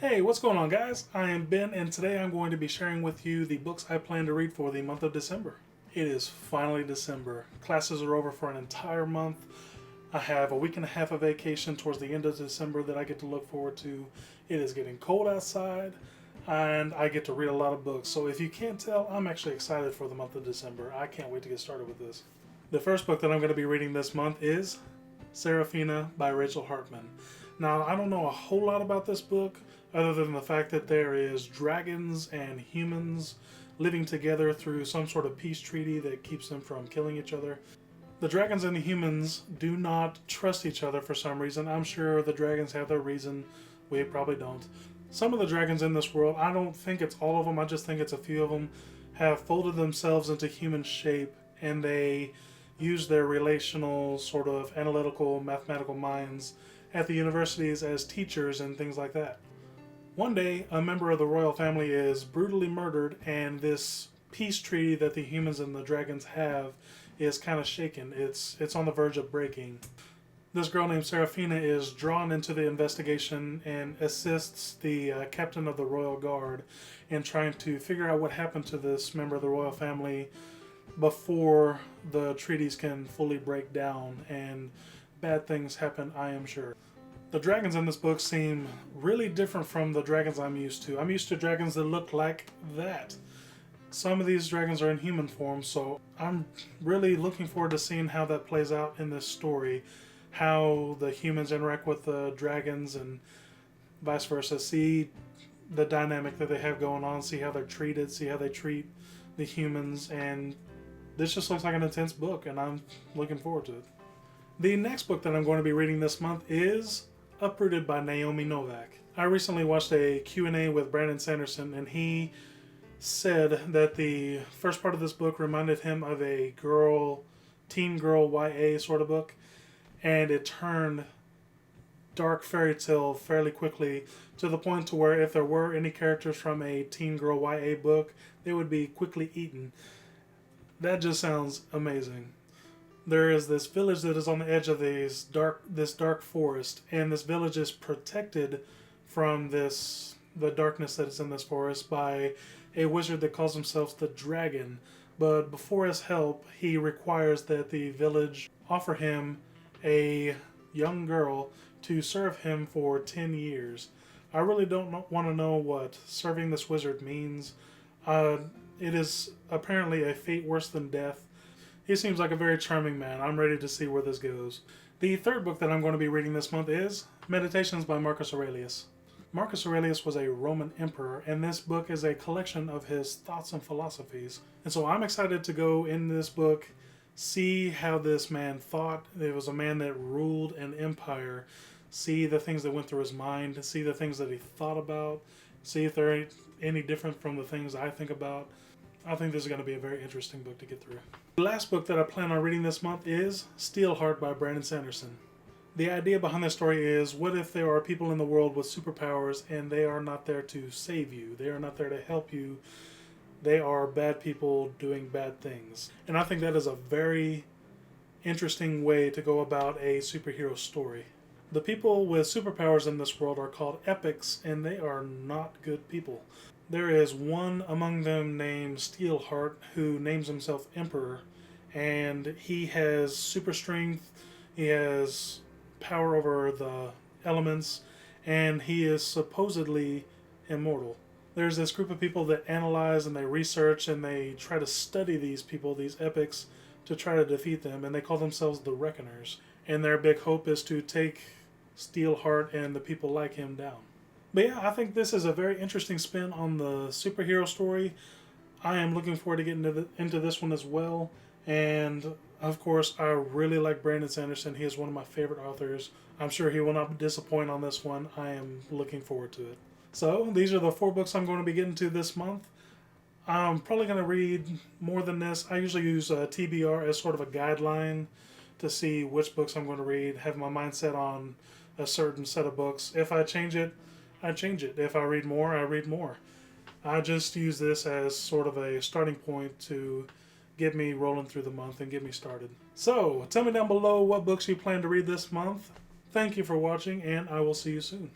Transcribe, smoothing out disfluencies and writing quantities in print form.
Hey, what's going on, guys? I am Ben, and today I'm going to be sharing with you the books I plan to read for the month of December. It is finally December. Classes are over for an entire month. I have a week and a half of vacation towards the end of December that I get to look forward to. It is getting cold outside, and I get to read a lot of books. So if you can't tell, I'm actually excited for the month of December. I can't wait to get started with this. The first book that I'm going to be reading this month is Seraphina by Rachel Hartman. Now, I don't know a whole lot about this book other than the fact that there is dragons and humans living together through some sort of peace treaty that keeps them from killing each other. The dragons and the humans do not trust each other for some reason. I'm sure the dragons have their reason. We probably don't. Some of the dragons in this world, I don't think it's all of them, I just think it's a few of them, have folded themselves into human shape, and they use their relational, sort of analytical, mathematical minds at the universities as teachers and things like that. One day, a member of the royal family is brutally murdered, and this peace treaty that the humans and the dragons have is kind of shaken. It's on the verge of breaking. This girl named Seraphina is drawn into the investigation and assists the captain of the royal guard in trying to figure out what happened to this member of the royal family before the treaties can fully break down, and bad things happen, I am sure. The dragons in this book seem really different from the dragons I'm used to. I'm used to dragons that look like that. Some of these dragons are in human form, so I'm really looking forward to seeing how that plays out in this story. How the humans interact with the dragons and vice versa. See the dynamic that they have going on, see how they're treated, see how they treat the humans, and this just looks like an intense book, and I'm looking forward to it. The next book that I'm going to be reading this month is Uprooted by Naomi Novik. I recently watched a Q&A with Brandon Sanderson, and he said that the first part of this book reminded him of a teen girl YA sort of book, and it turned dark fairy tale fairly quickly to the point to where if there were any characters from a teen girl YA book, they would be quickly eaten. That just sounds amazing. There is this village that is on the edge of this dark forest, and this village is protected from the darkness that is in this forest by a wizard that calls himself the Dragon. But before his help, he requires that the village offer him a young girl to serve him for 10 years. I really don't want to know what serving this wizard means. It is apparently a fate worse than death. He seems like a very charming man. I'm ready to see where this goes. The third book that I'm going to be reading this month is Meditations by Marcus Aurelius. Marcus Aurelius was a Roman emperor, and this book is a collection of his thoughts and philosophies. And so I'm excited to go in this book, see how this man thought. It was a man that ruled an empire. See the things that went through his mind, see the things that he thought about, see if they're any different from the things I think about. I think this is going to be a very interesting book to get through. The last book that I plan on reading this month is Steelheart by Brandon Sanderson. The idea behind this story is, what if there are people in the world with superpowers and they are not there to save you? They are not there to help you. They are bad people doing bad things. And I think that is a very interesting way to go about a superhero story. The people with superpowers in this world are called epics, and they are not good people. There is one among them named Steelheart who names himself Emperor, and he has super strength, he has power over the elements, and he is supposedly immortal. There's this group of people that analyze and they research and they try to study these people, these epics, to try to defeat them, and they call themselves the Reckoners. And their big hope is to take Steelheart and the people like him down. But yeah, I think this is a very interesting spin on the superhero story. I am looking forward to getting into this one as well. And of course, I really like Brandon Sanderson. He is one of my favorite authors. I'm sure he will not disappoint on this one. I am looking forward to it. So these are the 4 books I'm going to be getting to this month. I'm probably going to read more than this. I usually use TBR as sort of a guideline to see which books I'm going to read, have my mind set on a certain set of books. If I change it, I change it. If I read more, I read more. I just use this as sort of a starting point to get me rolling through the month and get me started. So, tell me down below what books you plan to read this month. Thank you for watching, and I will see you soon.